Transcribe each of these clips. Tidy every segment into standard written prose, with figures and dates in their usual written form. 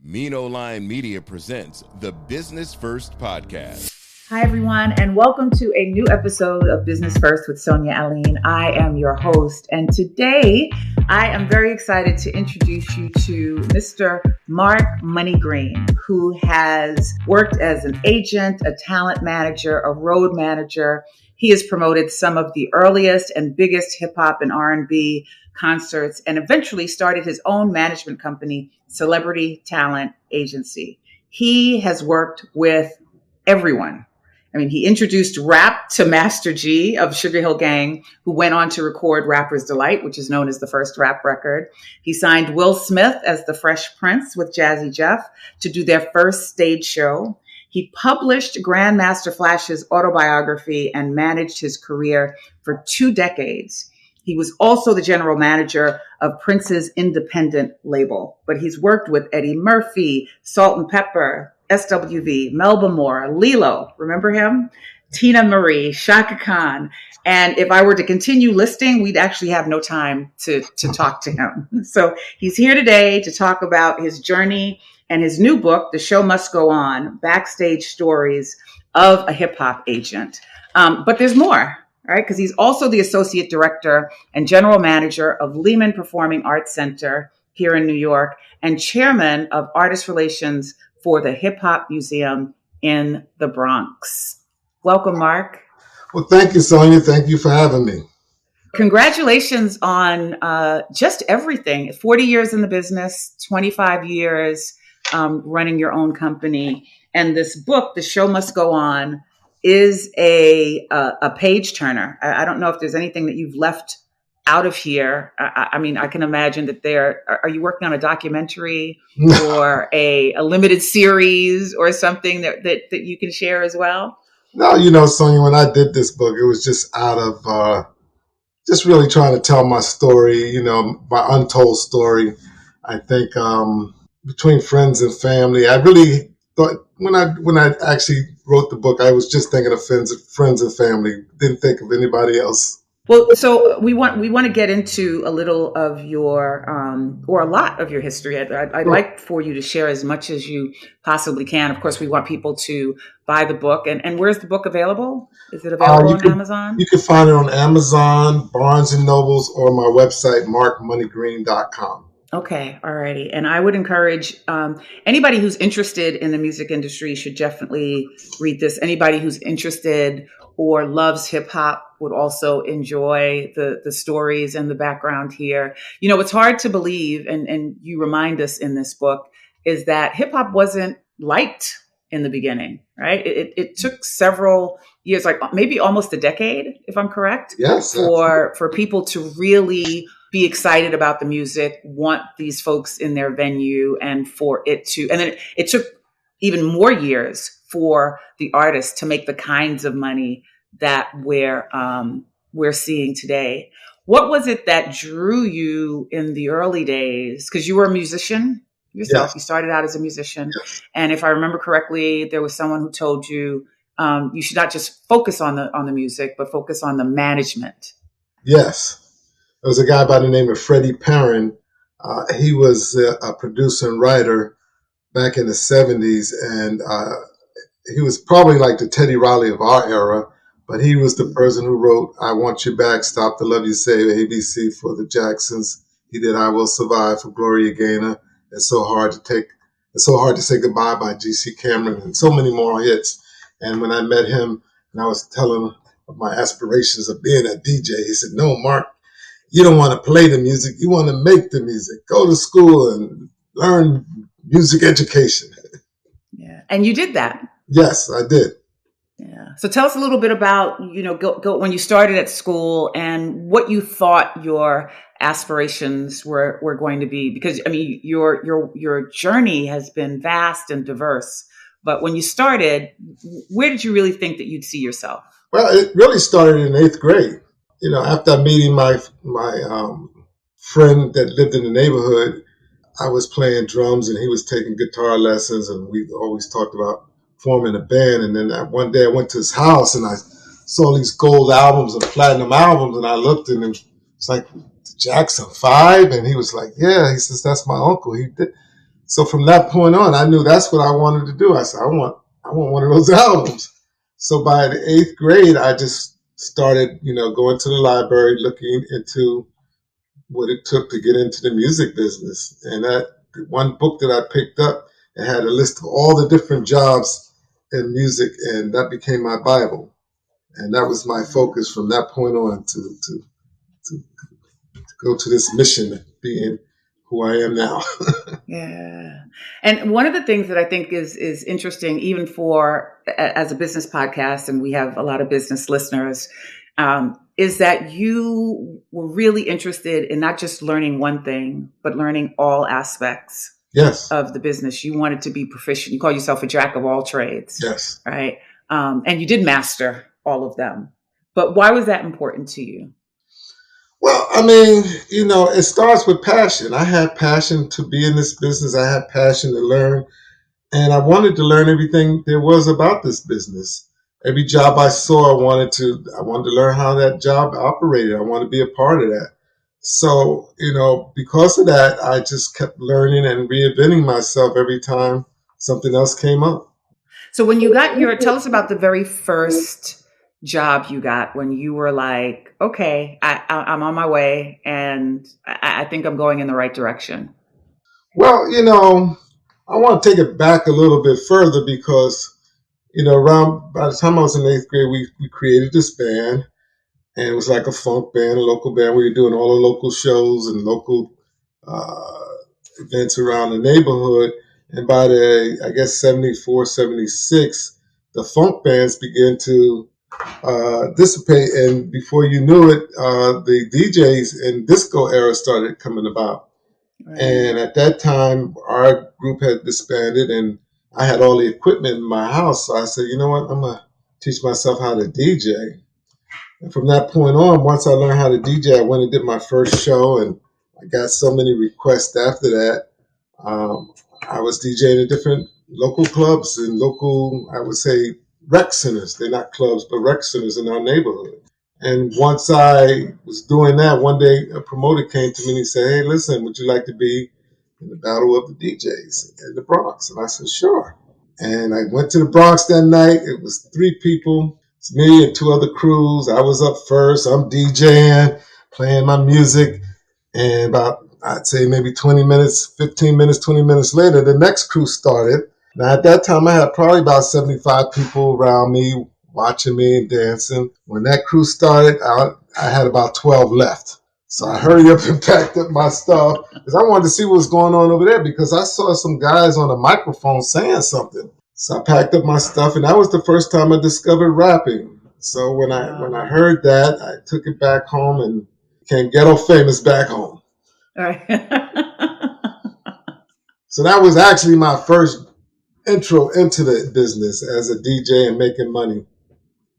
Mino Line Media presents the Business First Podcast. Hi, everyone, and welcome to a new episode of Business First with Sonya Alleyne. I am your host, and today I am very excited to introduce you to Mr. Mark Money Green, who has worked as an agent, a talent manager, a road manager. He has promoted some of the earliest and biggest hip hop and R&B concerts and eventually started his own management company, Celebrity Talent Agency. He has worked with everyone. I mean, he introduced rap to Master G of Sugar Hill Gang, who went on to record Rapper's Delight, which is known as the first rap record. He signed Will Smith as the Fresh Prince with Jazzy Jeff to do their first stage show. He published Grandmaster Flash's autobiography and managed his career for 2 decades. He was also the general manager of Prince's independent label, but he's worked with Eddie Murphy, Salt and Pepper, SWV, Melba Moore, Lilo, remember him? Tina Marie, Shaka Khan. And if I were to continue listing, we'd actually have no time to talk to him. So he's here today to talk about his journey and his new book, The Show Must Go On, Backstage Stories of a Hip Hop Agent. But there's more. Right, because he's also the associate director and general manager of Lehman Performing Arts Center here in New York and chairman of artist relations for the Hip Hop Museum in the Bronx. Welcome, Mark. Well, thank you, Sonya. Thank you for having me. Congratulations on just everything. 40 years in the business, 25 years running your own company. And this book, The Show Must Go On, is a page turner. I don't know if there's anything that you've left out of here. I mean, I can imagine that are you working on a documentary or a limited series or something that you can share as well? No, Sonya, when I did this book, it was just out of just really trying to tell my story, my untold story. I think between friends and family, I really thought when I actually wrote the book, I was just thinking of friends and family. Didn't think of anybody else. Well, so we want to get into a little of your or a lot of your history. I'd like for you to share as much as you possibly can. Of course, we want people to buy the book. And where's the book available? Is it available on Amazon? You can find it on Amazon, Barnes and Nobles, or my website, markmoneygreen.com. Okay. All righty. And I would encourage anybody who's interested in the music industry should definitely read this. Anybody who's interested or loves hip hop would also enjoy the stories and the background here. It's hard to believe, and you remind us in this book, is that hip hop wasn't liked in the beginning, right? It took several years, like maybe almost a decade, if I'm correct. Yes. For people to really be excited about the music, want these folks in their venue, and then it took even more years for the artists to make the kinds of money that we're seeing today. What was it that drew you in the early days? Because you were a musician yourself. Yes. You started out as a musician. Yes. And if I remember correctly, there was someone who told you you should not just focus on the music, but focus on the management. Yes. There was a guy by the name of Freddie Perrin. He was a producer and writer back in the 70s, and he was probably like the Teddy Riley of our era, but he was the person who wrote I Want You Back, Stop the Love You Save, ABC for the Jacksons. He did I Will Survive for Gloria Gaynor. It's so hard to say goodbye by G.C. Cameron, and so many more hits. And when I met him and I was telling him of my aspirations of being a DJ, he said, "No, Mark, you don't want to play the music. You want to make the music. Go to school and learn music education." Yeah. And you did that. Yes, I did. Yeah. So tell us a little bit about, go when you started at school and what you thought your aspirations were going to be, because I mean, your journey has been vast and diverse, but when you started, where did you really think that you'd see yourself? Well, it really started in 8th grade. After meeting my friend that lived in the neighborhood, I was playing drums and he was taking guitar lessons, and we always talked about forming a band. And then one day I went to his house and I saw these gold albums and platinum albums, and I looked and it was like Jackson 5, and he was like, "Yeah," he says, "That's my uncle." He did. So from that point on, I knew that's what I wanted to do. I said, I want one of those albums. So by the 8th grade, I just started, going to the library, looking into what it took to get into the music business. And that one book that I picked up, it had a list of all the different jobs in music, and that became my Bible. And that was my focus from that point on to go to this mission of being who I am now. Yeah. And one of the things that I think is interesting, even for as a business podcast, and we have a lot of business listeners, is that you were really interested in not just learning one thing, but learning all aspects Yes. of the business. You wanted to be proficient. You call yourself a jack of all trades. Yes. Right. And you did master all of them. But why was that important to you? Well, I mean, it starts with passion. I had passion to be in this business. I had passion to learn. And I wanted to learn everything there was about this business. Every job I saw, I wanted to learn how that job operated. I wanted to be a part of that. So, because of that, I just kept learning and reinventing myself every time something else came up. So when you got tell us about the very first job you got when you were like, okay, I'm on my way and I think I'm going in the right direction. Well, I want to take it back a little bit further because, around by the time I was in 8th grade, we created this band, and it was like a funk band, a local band. We were doing all the local shows and local events around the neighborhood. And by the, I guess, 74, 76, the funk bands began to dissipate. And before you knew it, the DJs and disco era started coming about. Right. And at that time, our group had disbanded, and I had all the equipment in my house. So I said, you know what, I'm going to teach myself how to DJ. And from that point on, once I learned how to DJ, I went and did my first show, and I got so many requests after that. I was DJing in different local clubs and local, I would say, rec centers. They're not clubs, but rec centers in our neighborhood. And once I was doing that, one day a promoter came to me and he said, hey, listen, would you like to be in the battle of the DJs in the Bronx? And I said, sure. And I went to the Bronx that night. It was 3 people. It's me and 2 other crews. I was up first. I'm DJing, playing my music. And about, I'd say maybe 20 minutes, 15 minutes, 20 minutes later, the next crew started. Now, at that time, I had probably about 75 people around me watching me and dancing. When that crew started, I had about 12 left. So I hurried up and packed up my stuff because I wanted to see what was going on over there because I saw some guys on a microphone saying something. So I packed up my stuff, and that was the first time I discovered rapping. So when I heard that, I took it back home and became ghetto famous back home. All right. So that was actually my first intro into the business as a DJ and making money.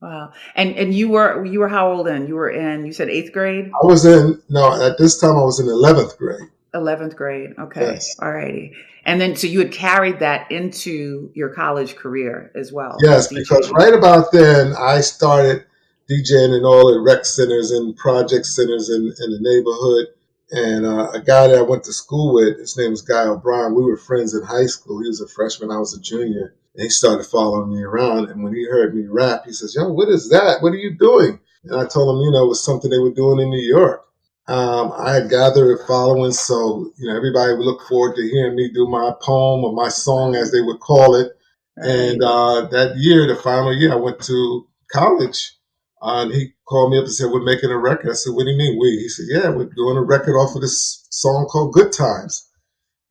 Wow. And you were how old then? You said 8th grade? At this time I was in 11th grade. 11th grade. Okay. Yes. All righty. And then, so you had carried that into your college career as well? Yes, because right about then I started DJing in all the rec centers and project centers in the neighborhood. And a guy that I went to school with, his name was Guy O'Brien. We were friends in high school. He was a freshman. I was a junior. And he started following me around. And when he heard me rap, he says, yo, what is that? What are you doing? And I told him, it was something they were doing in New York. I had gathered a following. So, everybody would look forward to hearing me do my poem or my song, as they would call it. Right. And that year, the final year, I went to college. And he called me up and said, we're making a record. I said, what do you mean we? He said, yeah, we're doing a record off of this song called Good Times.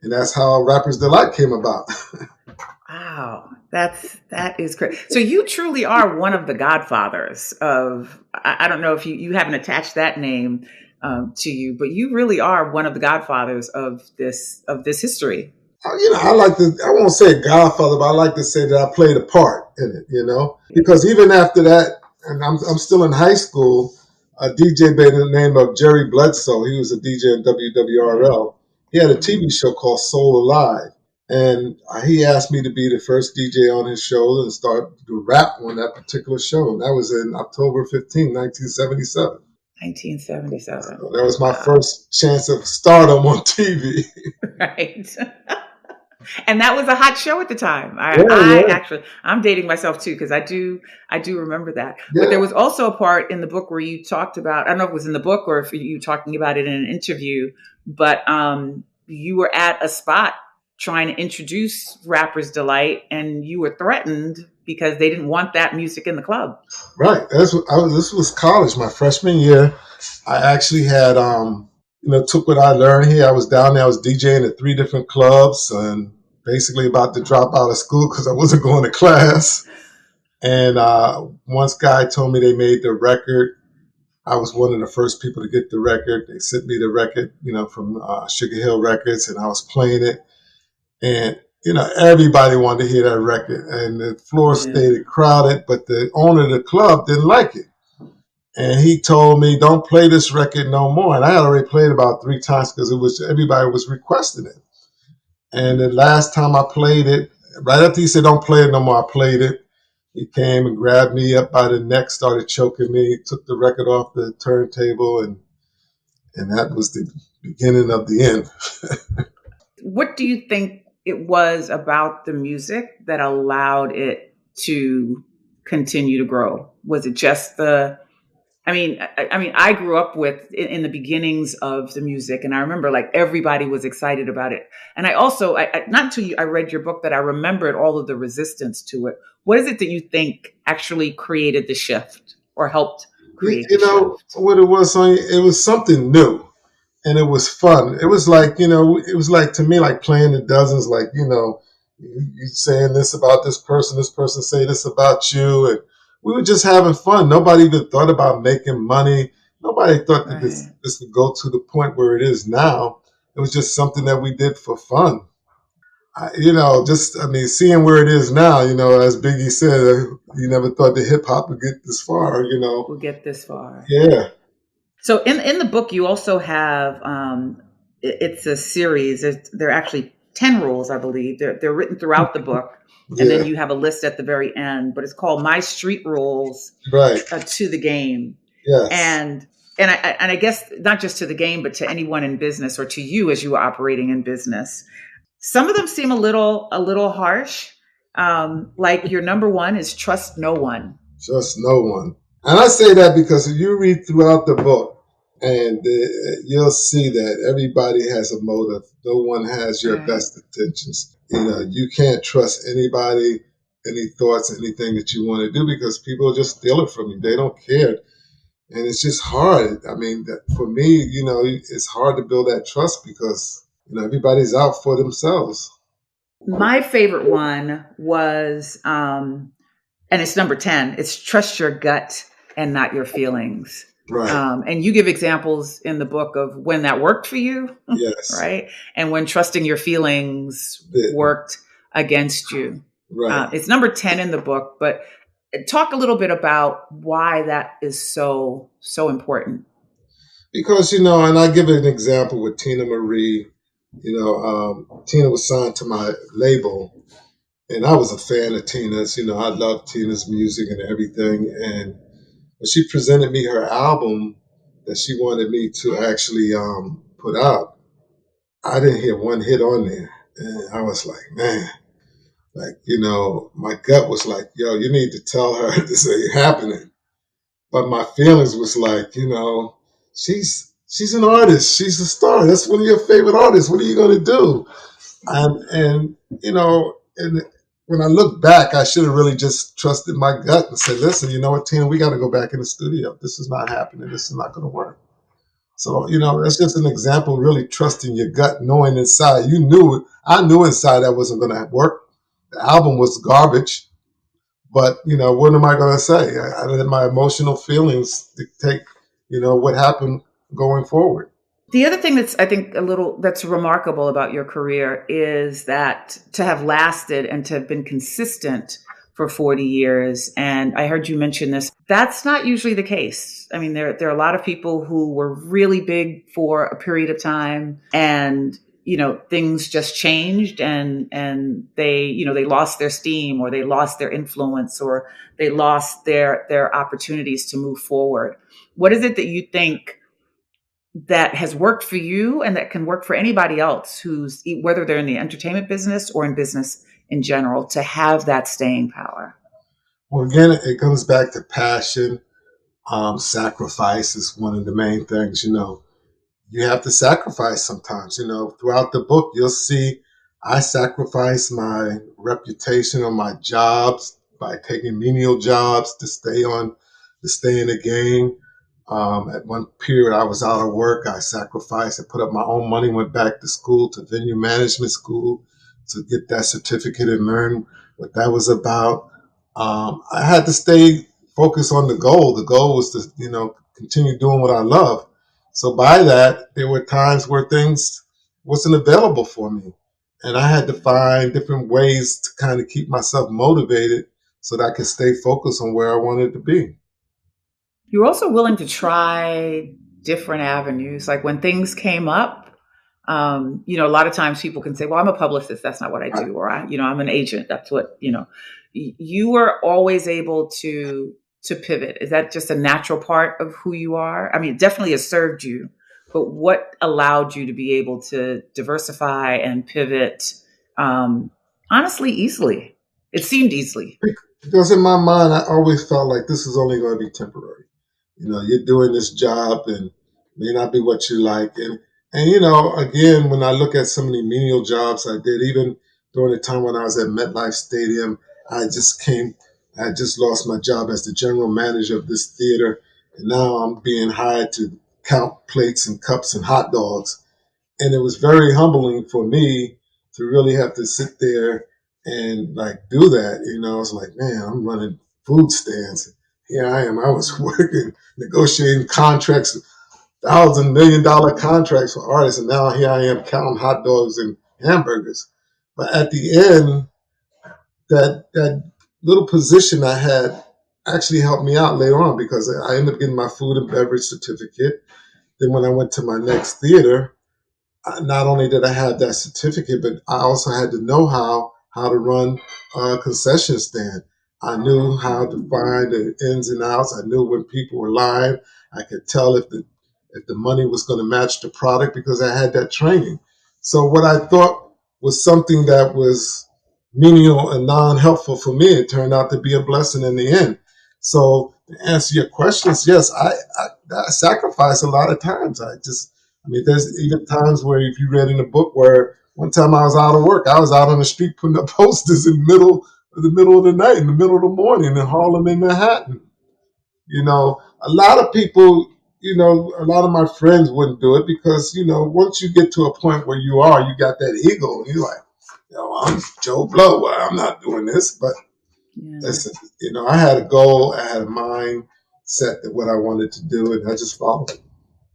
And that's how Rapper's Delight came about. Wow. That is great. So you truly are one of the godfathers of, I don't know if you haven't attached that name to you, but you really are one of the godfathers of this history. I won't say godfather, but I like to say that I played a part in it, because even after that, and I'm still in high school, a DJ by the name of Jerry Bledsoe, he was a DJ in WWRL. He had a TV show called Soul Alive. And he asked me to be the first DJ on his show and start to rap on that particular show. And that was in October 15, 1977. 1977. So that was my first chance of stardom on TV. Right. And that was a hot show at the time. Yeah, I yeah, actually, I'm dating myself too, because I do remember that. But there yeah. was also a part in the book where you talked about, I don't know if it was in the book or if you talking about it in an interview, but you were at a spot trying to introduce Rapper's Delight, and you were threatened because they didn't want that music in the club. Right. This was college, my freshman year. I actually had, took what I learned here. I was down there. I was DJing at 3 different clubs and basically about to drop out of school because I wasn't going to class. And once guy told me they made the record. I was one of the first people to get the record. They sent me the record, from Sugar Hill Records, and I was playing it. And, everybody wanted to hear that record. And the floor Yeah. stayed crowded, but the owner of the club didn't like it. And he told me, don't play this record no more. And I had already played about 3 times because everybody was requesting it. And the last time I played it, right after he said, don't play it no more, I played it. He came and grabbed me up by the neck, started choking me, took the record off the turntable, and that was the beginning of the end. What do you think it was about the music that allowed it to continue to grow? Was it just I grew up with in the beginnings of the music, and I remember like everybody was excited about it. And I also, not until I read your book that I remembered all of the resistance to it. What is it that you think actually created the shift or helped create the shift? What it was, Sonya, it was something new. And it was fun. It was like, it was like to me, like playing the dozens, like, you saying this about this person say this about you. And we were just having fun. Nobody even thought about making money. Nobody thought that Right. this would go to the point where it is now. It was just something that we did for fun. Seeing where it is now, as Biggie said, you never thought the hip hop would get this far. We'll get this far. Yeah. So in the book, you also have it's a series. There are actually 10 rules, I believe. They're written throughout the book, and Yeah. then you have a list at the very end. But it's called My Street Rules Right. to the Game, Yes. and I guess not just to the game, but to anyone in business or to you as you are operating in business. Some of them seem a little harsh. Like your number one is trust no one. Trust no one. And I say that because if you read throughout the book, and you'll see that everybody has a motive. No one has your Right. best intentions. You can't trust anybody, any thoughts, anything that you want to do because people just steal it from you. They don't care. And it's just hard. I mean, for me, it's hard to build that trust because, everybody's out for themselves. My favorite one was, and it's number 10. It's trust your gut and not your feelings. Right. And you give examples in the book of when that worked for you, Yes. right? And when trusting your feelings worked against you. Right. It's number 10 in the book, but talk a little bit about why that is so important. Because, and I give an example with Tina Marie. Tina was signed to my label, and I was a fan of Tina's. I loved Tina's music and everything. And when she presented me her album that she wanted me to actually put out, I didn't hear one hit on there. And I was like, man, my gut was like, yo, you need to tell her this ain't happening. But my feelings was like, she's an artist. She's a star. That's one of your favorite artists. What are you going to do? And when I look back, I should have really just trusted my gut and said, listen, you know what, Tina, we got to go back in the studio. This is not happening. This is not going to work. So, that's just an example, really trusting your gut, knowing inside. I knew inside that wasn't going to work. The album was garbage. But, what am I going to say? I let my emotional feelings dictate, what happened going forward. The other thing that's remarkable about your career is that to have lasted and to have been consistent for 40 years. And I heard you mention this. That's not usually the case. I mean, there are a lot of people who were really big for a period of time and things just changed and they lost their steam or they lost their influence or they lost their opportunities to move forward. What is it that you think that has worked for you and that can work for anybody else who's, whether they're in the entertainment business or in business in general, to have that staying power? Well, again, it comes back to passion. Sacrifice is one of the main things. You have to sacrifice sometimes. Throughout the book, you'll see I sacrifice my reputation on my jobs by taking menial jobs to stay in the game. At one period, I was out of work. I sacrificed. I put up my own money, went back to school, to venue management school, to get that certificate and learn what that was about. I had to stay focused on the goal. The goal was to, continue doing what I love. So by that, there were times where things wasn't available for me. And I had to find different ways to kind of keep myself motivated so that I could stay focused on where I wanted to be. You're also willing to try different avenues. Like when things came up, a lot of times people can say, well, I'm a publicist. That's not what I do. Or I'm an agent. That's what, you were always able to pivot. Is that just a natural part of who you are? I mean, it definitely has served you, but what allowed you to be able to diversify and pivot, honestly, easily? It seemed easily. Because in my mind, I always felt like this is only going to be temporary. You're doing this job and may not be what you like. And again, when I look at some of the menial jobs I did, even during the time when I was at MetLife Stadium, I just lost my job as the general manager of this theater. And now I'm being hired to count plates and cups and hot dogs. And it was very humbling for me to really have to sit there and do that. I was like, man, I'm running food stands. Here I am. I was working, negotiating contracts, $1,000 million contracts for artists. And now here I am counting hot dogs and hamburgers. But at the end, that little position I had actually helped me out later on because I ended up getting my food and beverage certificate. Then when I went to my next theater, not only did I have that certificate, but I also had the know-how to run a concession stand. I knew how to find the ins and outs. I knew when people were lying. I could tell if the money was going to match the product because I had that training. So what I thought was something that was menial and non-helpful for me, it turned out to be a blessing in the end. So to answer your questions, yes, I sacrifice a lot of times. There's even times where if you read in the book where one time I was out of work, I was out on the street putting up posters in the middle of the night, in the middle of the morning in Harlem and Manhattan. A lot of people, a lot of my friends wouldn't do it because, once you get to a point where you got that ego and you're like, I'm Joe Blow. I'm not doing this. But listen, I had a goal, I had a mind set that what I wanted to do, and I just followed it.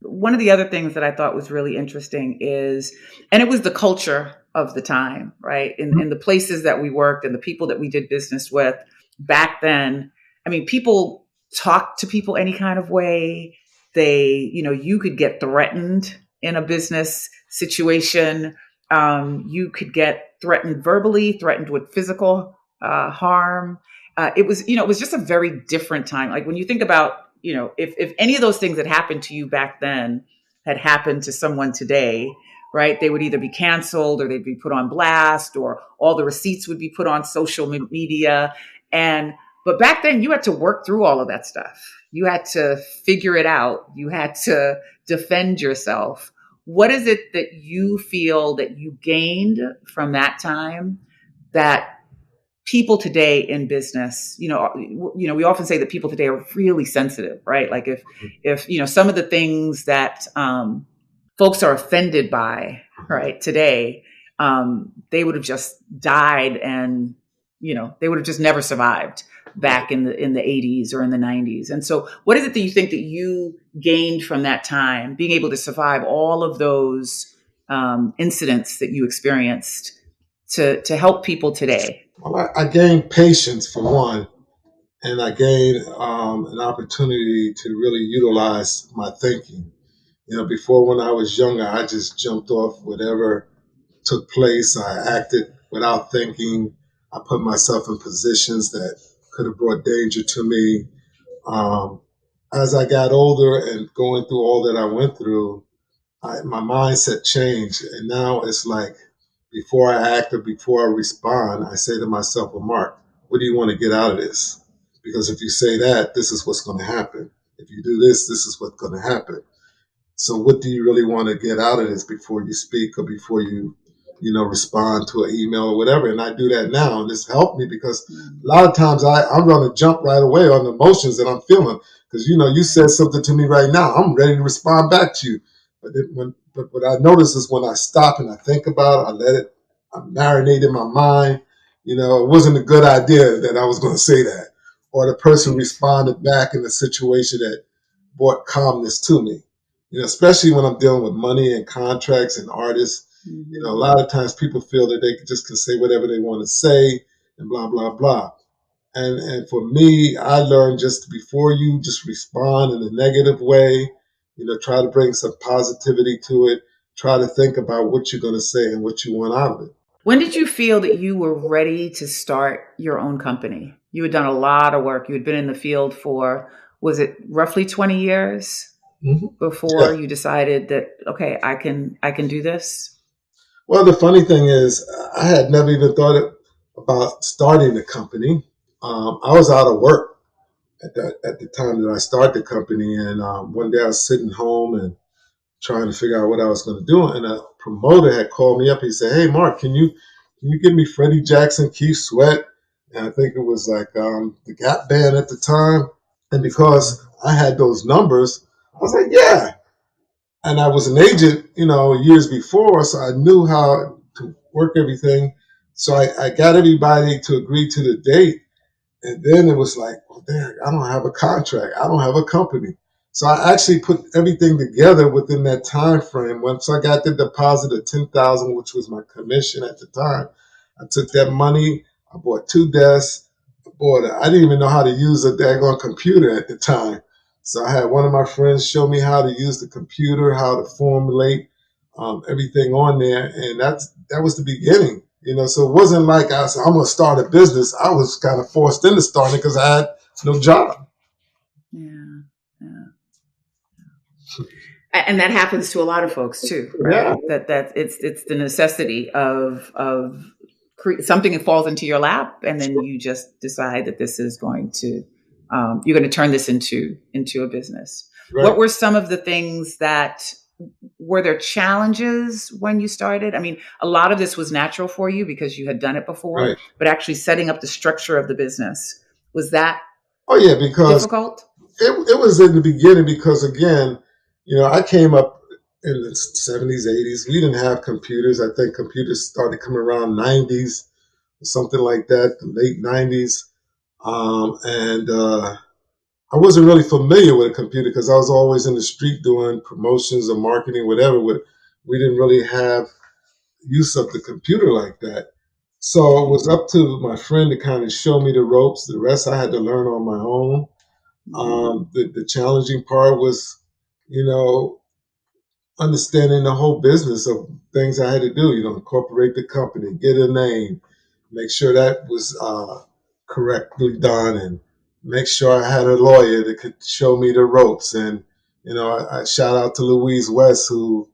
One of the other things that I thought was really interesting and it was the culture of the time, right? In the places that we worked and the people that we did business with back then. I mean, people talked to people any kind of way. You could get threatened in a business situation. You could get threatened verbally, threatened with physical harm. It was just a very different time. Like when you think about, if any of those things that happened to you back then had happened to someone today, right, they would either be canceled or they'd be put on blast or all the receipts would be put on social media. But back then you had to work through all of that stuff. You had to figure it out. You had to defend yourself. What is it that you feel that you gained from that time that people today in business, we often say that people today are really sensitive, right? Like if some of the things that folks are offended by, right, today, they would have just died and, they would have just never survived back in the 80s or in the 90s. And so what is it that you think that you gained from that time, being able to survive all of those incidents that you experienced to help people today? Well, I gained patience for one, and I gained an opportunity to really utilize my thinking. Before when I was younger, I just jumped off whatever took place. I acted without thinking. I put myself in positions that could have brought danger to me. as I got older and going through all that I went through, my mindset changed. And now it's like, before I act or before I respond, I say to myself, well, Mark, what do you want to get out of this? Because if you say that, this is what's going to happen. If you do this, this is what's going to happen. So what do you really want to get out of this before you speak or before respond to an email or whatever? And I do that now. And this helped me because a lot of times I'm going to jump right away on the emotions that I'm feeling. Because, you said something to me right now. I'm ready to respond back to you. But what I notice is when I stop and I think about it, I marinate in my mind. It wasn't a good idea that I was going to say that. Or the person responded back in a situation that brought calmness to me. Especially when I'm dealing with money and contracts and artists. A lot of times people feel that they just can say whatever they want to say and blah, blah, blah. And for me, I learned just before you just respond in a negative way, try to bring some positivity to it. Try to think about what you're going to say and what you want out of it. When did you feel that you were ready to start your own company? You had done a lot of work. You had been in the field for, was it roughly 20 years before you decided that, okay, I can do this? Well, the funny thing is, I had never even thought about starting a company. I was out of work at the time that I started the company, and one day I was sitting home and trying to figure out what I was going to do, and a promoter had called me up. He said, "Hey, Mark, can you give me Freddie Jackson, Keith Sweat?" And I think it was like the Gap Band at the time. And because I had those numbers, I was like, "Yeah." And I was an agent, years before, so I knew how to work everything. So I got everybody to agree to the date. And then it was like, well, dang, I don't have a contract. I don't have a company. So I actually put everything together within that time frame. Once I got the deposit of $10,000, which was my commission at the time, I took that money. I bought 2 desks. I didn't even know how to use a daggone computer at the time. So I had one of my friends show me how to use the computer, how to formulate everything on there, and that was the beginning. So it wasn't like I said, I'm going to start a business. I was kind of forced into starting because I had no job. Yeah. And that happens to a lot of folks too, right? Yeah. That it's the necessity of something that falls into your lap, and then you just decide that this is going to you're going to turn this into a business. Right. What were some of the things that were there challenges when you started? I mean, a lot of this was natural for you because you had done it before, right. But actually setting up the structure of the business, was that because difficult? It was in the beginning because, again, I came up in the 70s, 80s. We didn't have computers. I think computers started coming around 90s, something like that, the late 90s. I wasn't really familiar with a computer because I was always in the street doing promotions or marketing, whatever. But we didn't really have use of the computer like that. So it was up to my friend to kind of show me the ropes. The rest I had to learn on my own. The challenging part was, understanding the whole business of things I had to do, incorporate the company, get a name, make sure that was correctly done, and make sure I had a lawyer that could show me the ropes. And, I shout out to Louise West, who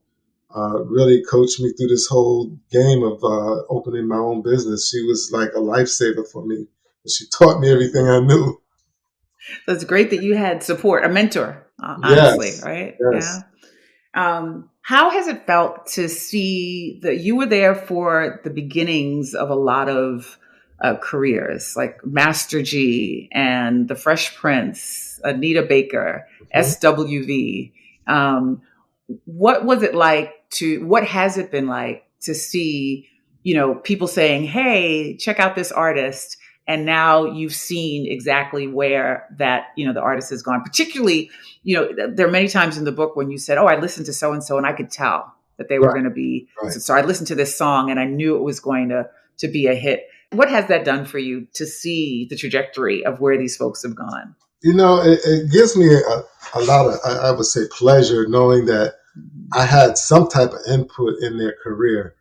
really coached me through this whole game of opening my own business. She was like a lifesaver for me. She taught me everything I knew. So it's great that you had support, a mentor, honestly, yes, right? Yes. Yeah. How has it felt to see that you were there for the beginnings of a lot of careers, like Master G and The Fresh Prince, Anita Baker, SWV? What was it like what has it been like to see, people saying, hey, check out this artist. And now you've seen exactly where that, the artist has gone. Particularly, there are many times in the book when you said, oh, I listened to so-and-so and I could tell that they were going to be. Right. So I listened to this song and I knew it was going to be a hit. What has that done for you to see the trajectory of where these folks have gone? It gives me a lot of, I would say, pleasure knowing that I had some type of input in their career.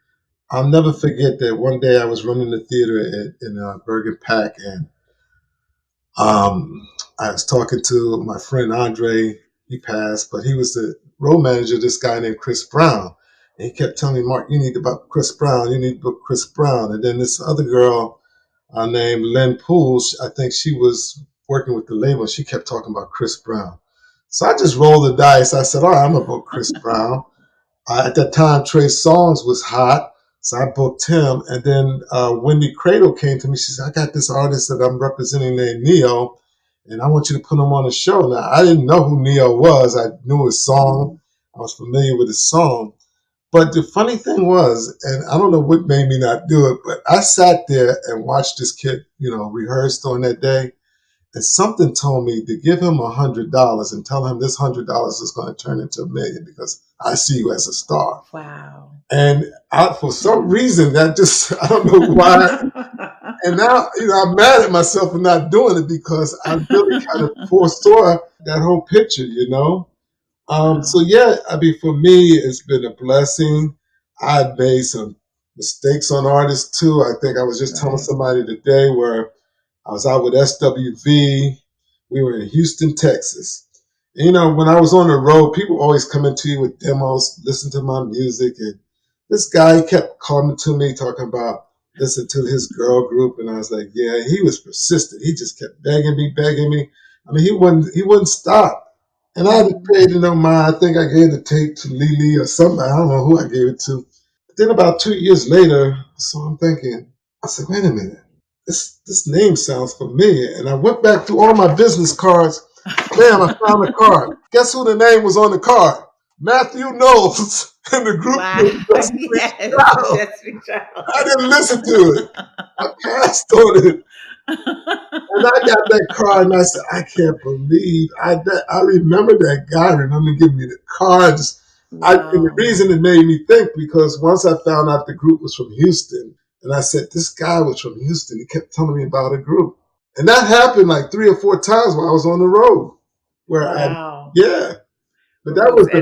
I'll never forget that one day I was running the theater in Bergen Pack, and I was talking to my friend Andre. He passed, but he was the road manager of this guy named Chris Brown. And he kept telling me, Mark, you need to book Chris Brown. You need to book Chris Brown. And then this other girl named Lynn Pools, I think she was working with the label. She kept talking about Chris Brown. So I just rolled the dice. I said, all right, I'm going to book Chris Brown. At that time, Trey Songz was hot. So I booked him. And then Wendy Cradle came to me. She said, I got this artist that I'm representing named Neo, and I want you to put him on the show. Now, I didn't know who Neo was. I knew his song. I was familiar with his song. But the funny thing was, and I don't know what made me not do it, but I sat there and watched this kid, rehearse on that day. And something told me to give him $100 and tell him this $100 is going to turn into $1 million because I see you as a star. Wow. And for some reason, that just, I don't know why. And now, I'm mad at myself for not doing it because I really kind of foresaw that whole picture, So yeah, for me, it's been a blessing. I've made some mistakes on artists too. I think I was just telling somebody today where I was out with SWV. We were in Houston, Texas. And, when I was on the road, people always come into you with demos, listen to my music. And this guy kept coming to me talking about listen to his girl group. And I was like, yeah, he was persistent. He just kept begging me. I mean, he wouldn't stop. And I had to pay to no mind. I think I gave the tape to Lily or somebody. I don't know who I gave it to. But then about 2 years later, so I'm thinking, I said, wait a minute. This name sounds familiar. And I went back through all my business cards. Bam, I found a card. Guess who the name was on the card? Matthew Knowles in the group. Wow. Yes, I didn't listen to it. I passed on it. And I got that card and I said, I can't believe I remember that guy. Remember giving me the cards. Wow. And the reason it made me think because once I found out the group was from Houston, and I said, this guy was from Houston. He kept telling me about a group. And that happened like 3 or 4 times while I was on the road. But that was the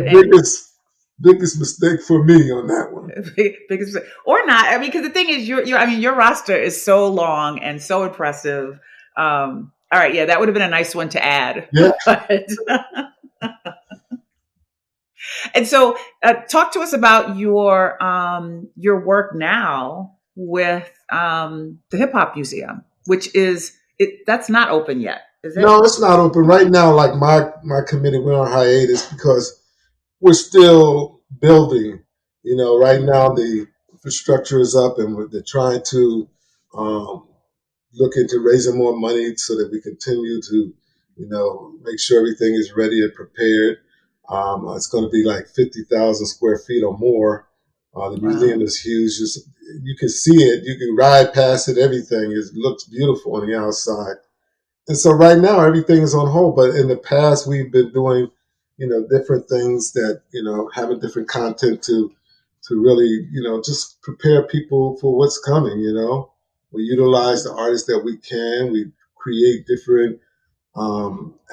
biggest mistake for me on that one. Biggest or not. I mean, because the thing is, your roster is so long and so impressive. All right, yeah, that would have been a nice one to add. Yeah. And so, talk to us about your work now with the Hip Hop Museum, which that's not open yet, is it? No, it's not open right now. Like my committee went on hiatus because we're still building. Right now the infrastructure is up, and they're trying to look into raising more money so that we continue to, make sure everything is ready and prepared. It's going to be like 50,000 square feet or more. The museum is huge. You can see it. You can ride past it. Everything looks beautiful on the outside. And so right now everything is on hold. But in the past we've been doing, different things that, having different content to really, just prepare people for what's coming. We utilize the artists that we can. We create different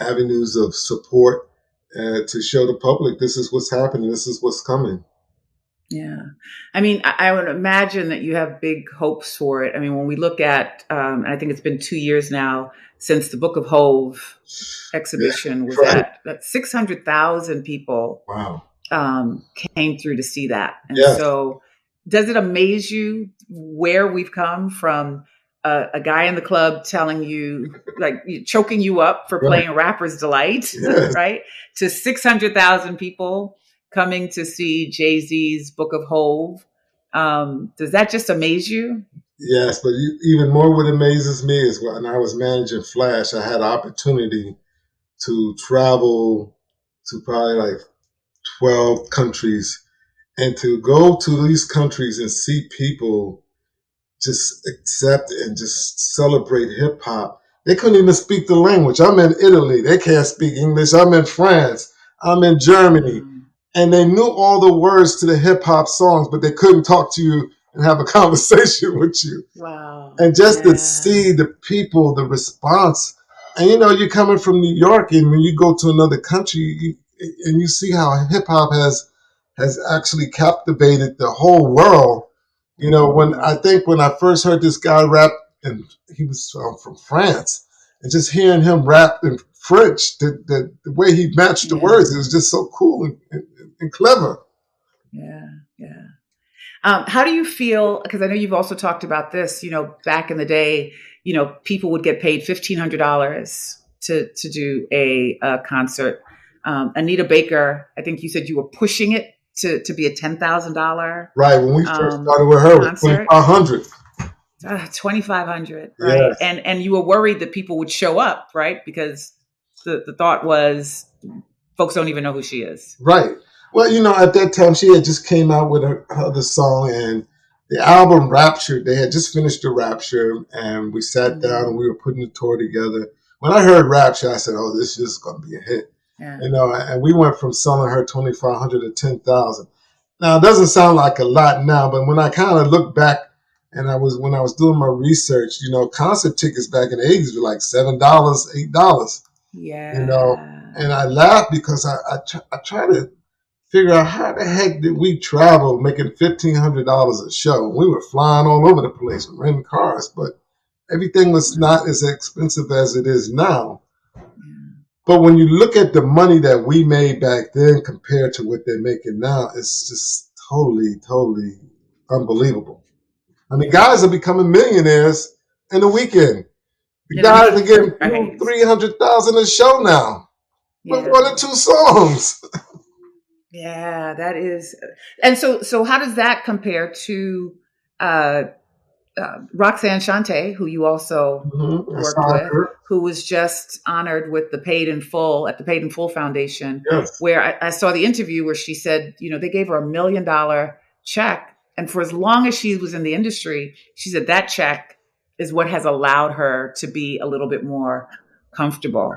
avenues of support to show the public this is what's happening. This is what's coming. Yeah. I mean, I would imagine that you have big hopes for it. I mean, when we look at, I think it's been 2 years now since the Book of Hove exhibition was at 600,000 people. Wow. Came through to see that. And yes. So does it amaze you where we've come from a guy in the club telling you, like choking you up for playing Rapper's Delight, right? To 600,000 people coming to see Jay-Z's Book of Hove. Does that just amaze you? Yes, but even more what amazes me is when I was managing Flash, I had an opportunity to travel to probably like 12 countries and to go to these countries and see people just accept and just celebrate hip hop. They couldn't even speak the language. I'm in Italy. They can't speak English. I'm in France. I'm in Germany. And they knew all the words to the hip hop songs, but they couldn't talk to you and have a conversation with you. Wow. And just to see the people, the response. And you're coming from New York, and when you go to another country, and you see how hip hop has actually captivated the whole world. When I first heard this guy rap, and he was from France, And just hearing him rap in French, the way he matched the words, it was just so cool and clever. Yeah, yeah. How do you feel? Because I know you've also talked about this. Back in the day, people would get paid $1,500 to do a concert. Anita Baker, I think you said you were pushing it to be a $10,000. Right. When we first started with her, it was 2,500. 2,500, right? Yes. And you were worried that people would show up, right? Because the thought was folks don't even know who she is. Right. Well, at that time she had just came out with her other song, and the album Rapture, they had just finished the Rapture, and we sat down and we were putting the tour together. When I heard Rapture, I said, "Oh, this is going to be a hit." Yeah. And we went from selling her 2,500 to 10,000. Now it doesn't sound like a lot now, but when I kind of look back, and when I was doing my research, concert tickets back in the 80s were like $7, $8. Yeah. And I laughed because I try to figure out how the heck did we travel making $1,500 a show. We were flying all over the place, renting cars, but everything was not as expensive as it is now. But when you look at the money that we made back then compared to what they're making now, it's just totally, totally unbelievable. I mean, guys are becoming millionaires in the weekend. The guys are getting $300,000 a show now. With one or two songs. Yeah, that is. And so how does that compare to Roxanne Shante, who you also worked with, who was just honored with the Paid in Full at the Paid in Full Foundation, where I saw the interview where she said, they gave her $1 million check. And for as long as she was in the industry, she said that check is what has allowed her to be a little bit more comfortable.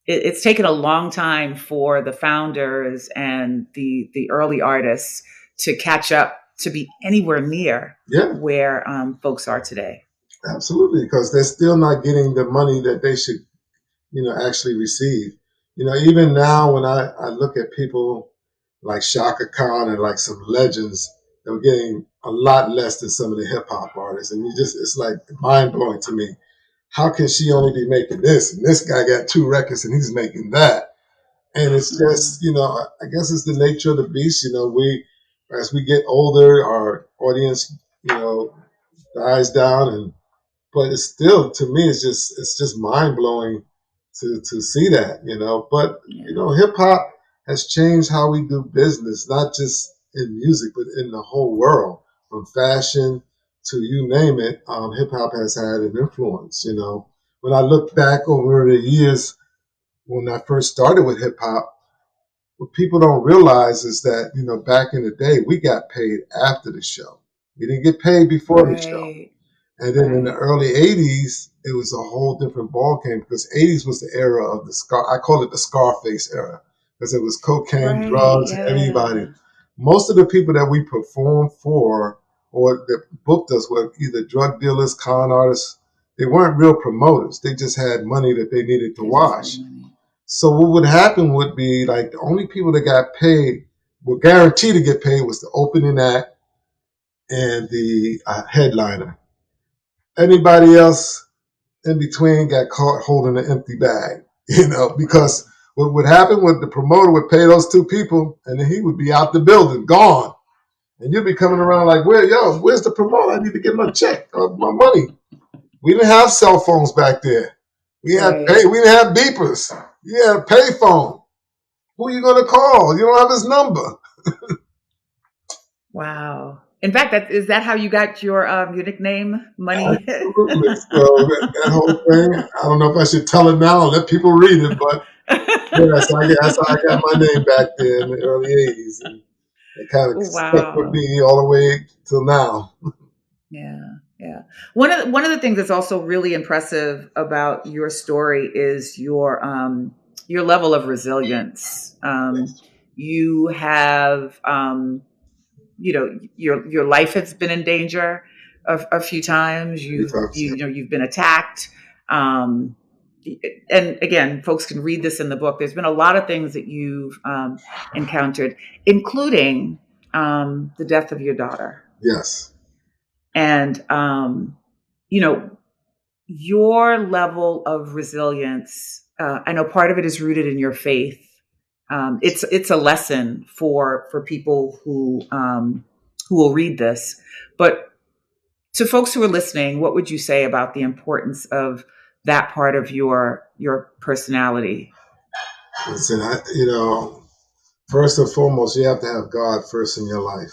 It's taken a long time for the founders and the early artists to catch up to be anywhere near where folks are today. Absolutely, because they're still not getting the money that they should, actually receive. Even now when I look at people like Shaka Khan and like some legends, they're getting a lot less than some of the hip hop artists. And it's like mind blowing to me. How can she only be making this? And this guy got 2 records and he's making that. And it's just, I guess it's the nature of the beast. As we get older, our audience, dies down. But it's still, to me, it's just mind blowing to see that, But, hip hop has changed how we do business, not just in music, but in the whole world, from fashion to you name it. Hip hop has had an influence, When I look back over the years when I first started with hip hop, what people don't realize is that, back in the day, we got paid after the show. We didn't get paid before the show. And then in the early 80s, it was a whole different ballgame because 80s was the era of I call it the Scarface era, because it was cocaine, drugs, everybody. Most of the people that we performed for or that booked us were either drug dealers, con artists. They weren't real promoters. They just had money that they needed to wash. So what would happen would be like the only people that got paid, were guaranteed to get paid, was the opening act and the headliner. Anybody else in between got caught holding an empty bag, because what would happen was the promoter would pay those 2 people and then he would be out the building, gone. And you'd be coming around like, where's the promoter? I need to get my check, my money. We didn't have cell phones back there. We didn't have beepers. You had a pay phone. Who are you going to call? You don't have his number. Wow. In fact, is that how you got your nickname, Money? Absolutely. So that whole thing, I don't know if I should tell it now and let people read it, but that's how I got my name back there in the early 80s. And it kind of stuck with me all the way till now. Yeah. One of the things that's also really impressive about your story is your level of resilience. You have your life has been in danger a few times. You've been attacked. And again, folks can read this in the book. There's been a lot of things that you've encountered, including the death of your daughter. Yes. And, your level of resilience, I know part of it is rooted in your faith. It's a lesson for people who will read this. But to folks who are listening, what would you say about the importance of that part of your personality? Listen, first and foremost, you have to have God first in your life.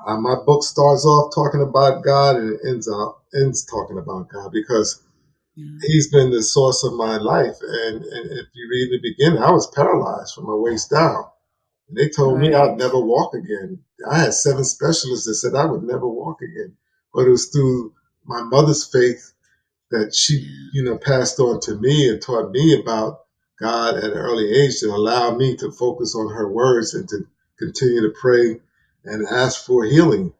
My book starts off talking about God and it ends talking about God because He's been the source of my life. And if you read the beginning, I was paralyzed from my waist down. And they told me I'd never walk again. I had 7 specialists that said I would never walk again. But it was through my mother's faith that she, passed on to me and taught me about God at an early age to allow me to focus on her words and to continue to pray and ask for healing.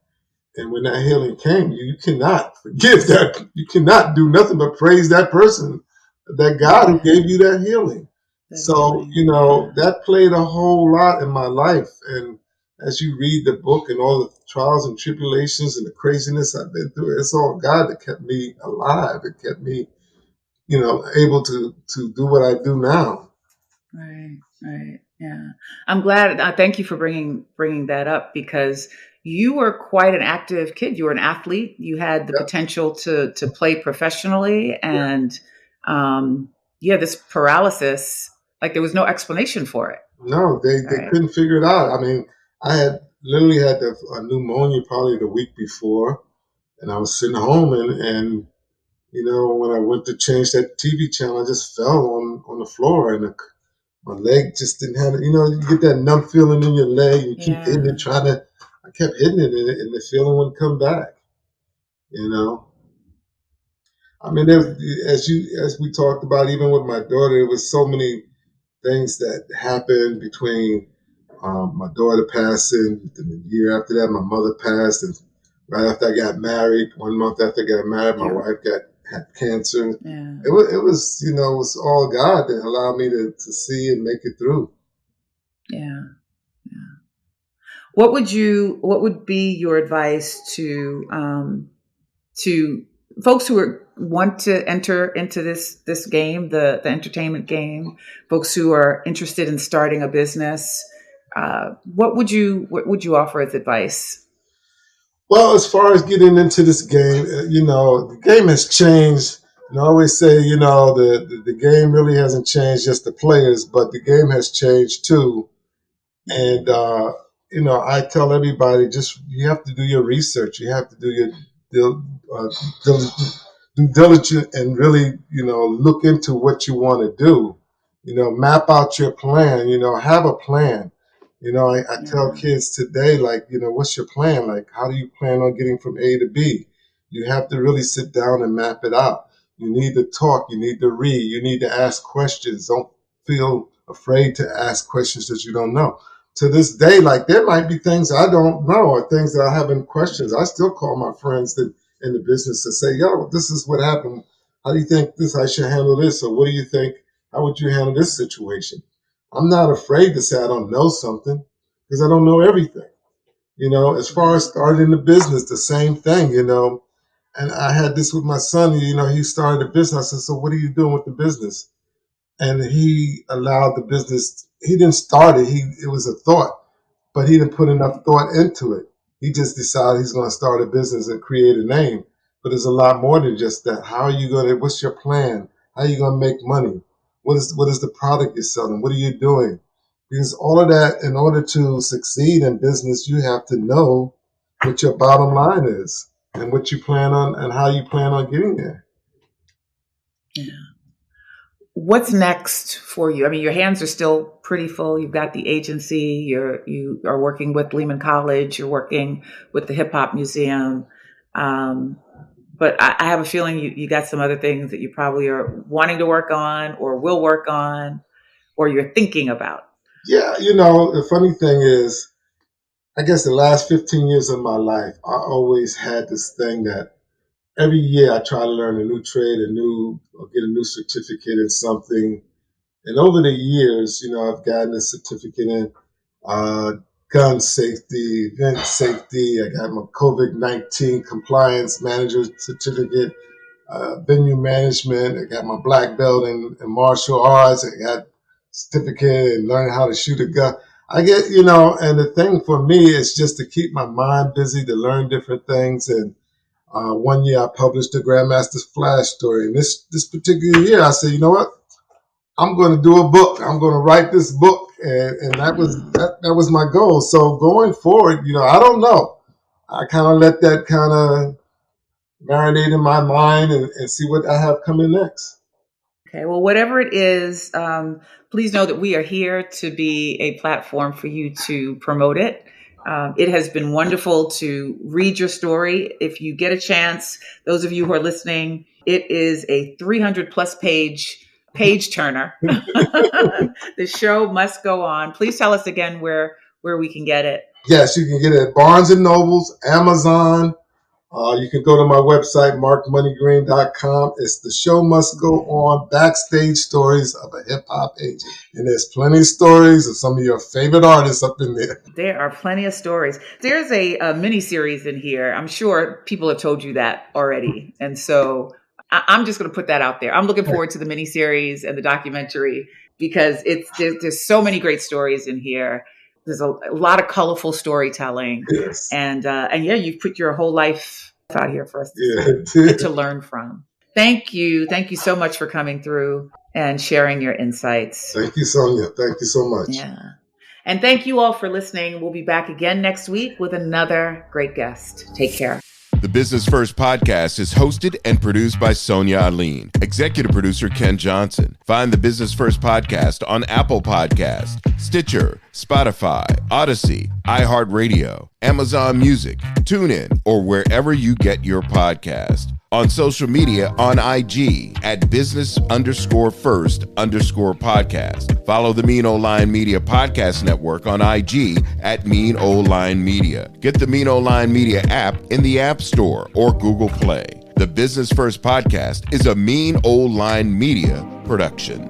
And when that healing came, you cannot forgive that. You cannot do nothing but praise that person, that God who gave you that healing. That played a whole lot in my life. And as you read the book and all the trials and tribulations and the craziness I've been through, it's all God that kept me alive. It kept me, able to do what I do now. Right. Yeah. I'm glad. Thank you for bringing that up, because you were quite an active kid. You were an athlete. You had the potential to play professionally, and this paralysis, like there was no explanation for it. No, they couldn't figure it out. I mean, I had literally had a pneumonia probably the week before, and I was sitting home and when I went to change that TV channel, I just fell on the floor and my leg just didn't have it. You get that numb feeling in your leg. You keep hitting it, I kept hitting it and the feeling wouldn't come back. I mean, as we talked about, even with my daughter, there was so many things that happened between my daughter passing, and the year after that, my mother passed, and right after I got married, 1 month after I got married, my wife had cancer. Yeah. It was all God that allowed me to see and make it through. Yeah. What would be your advice to folks who want to enter into this game, the entertainment game, folks who are interested in starting a business? What would you offer as advice? Well, as far as getting into this game, the game has changed. And I always say, the game really hasn't changed, just the players, but the game has changed too. And, I tell everybody, you have to do your research. You have to do your due diligence and really, look into what you want to do. Map out your plan, have a plan. I tell kids today, what's your plan? Like, how do you plan on getting from A to B? You have to really sit down and map it out. You need to talk. You need to read. You need to ask questions. Don't feel afraid to ask questions that you don't know. To this day, there might be things I don't know or things that I haven't questions. I still call my friends in the business to say, yo, this is what happened. How do you think I should handle this? Or what do you think? How would you handle this situation? I'm not afraid to say I don't know something because I don't know everything. As far as starting the business, the same thing, And I had this with my son, he started a business. I said, so what are you doing with the business? And he allowed the business, he didn't start it. It was a thought, but he didn't put enough thought into it. He just decided he's going to start a business and create a name. But there's a lot more than just that. How are you going to, what's your plan? How are you going to make money? What is the product you're selling? What are you doing? Because all of that, in order to succeed in business, you have to know what your bottom line is and what you plan on and how you plan on getting there. Yeah. What's next for you? I mean, your hands are still pretty full. You've got the agency. You are working with Lehman College. You're working with the Hip Hop Museum. But I have a feeling you got some other things that you probably are wanting to work on or will work on or you're thinking about. Yeah, the funny thing is, I guess the last 15 years of my life, I always had this thing that every year I try to learn a new trade, or get a new certificate in something. And over the years, I've gotten a certificate in gun safety, event safety. I got my COVID-19 compliance manager certificate. venue management. I got my black belt in martial arts. I got certificate in learning how to shoot a gun. I get, and the thing for me is just to keep my mind busy, to learn different things. And one year I published the Grandmaster's Flash story. And this particular year I said, you know what? I'm going to do a book. I'm going to write this book. And that was my goal. So going forward, I don't know. I kind of let that kind of marinate in my mind and see what I have coming next. Okay, well, whatever it is, please know that we are here to be a platform for you to promote it. It has been wonderful to read your story. If you get a chance, those of you who are listening, it is a 300 plus page turner. The show must go on. Please tell us again where we can get it. Yes, you can get it at Barnes & Nobles, Amazon. You can go to my website, markmoneygreen.com. It's The Show Must Go On, Backstage Stories of a Hip-Hop Agent. And there's plenty of stories of some of your favorite artists up in there. There are plenty of stories. There's a mini-series in here. I'm sure people have told you that already. And so I'm just going to put that out there. I'm looking forward to the mini-series and the documentary because there's so many great stories in here. There's a lot of colorful storytelling. Yes. And you've put your whole life out here for us to learn from. Thank you. Thank you so much for coming through and sharing your insights. Thank you, Sonya. Thank you so much. Yeah. And thank you all for listening. We'll be back again next week with another great guest. Take care. The Business First podcast is hosted and produced by Sonya Alleyne. Executive producer Ken Johnson. Find the Business First podcast on Apple Podcasts, Stitcher, Spotify, Odyssey, iHeartRadio, Amazon Music, TuneIn, or wherever you get your podcast. On social media on IG at business_first_podcast. Follow the Mean Old Line Media Podcast Network on IG at Mean Old Line Media. Get the Mean Old Line Media app in the App Store or Google Play. The Business First Podcast is a Mean Old Line Media production.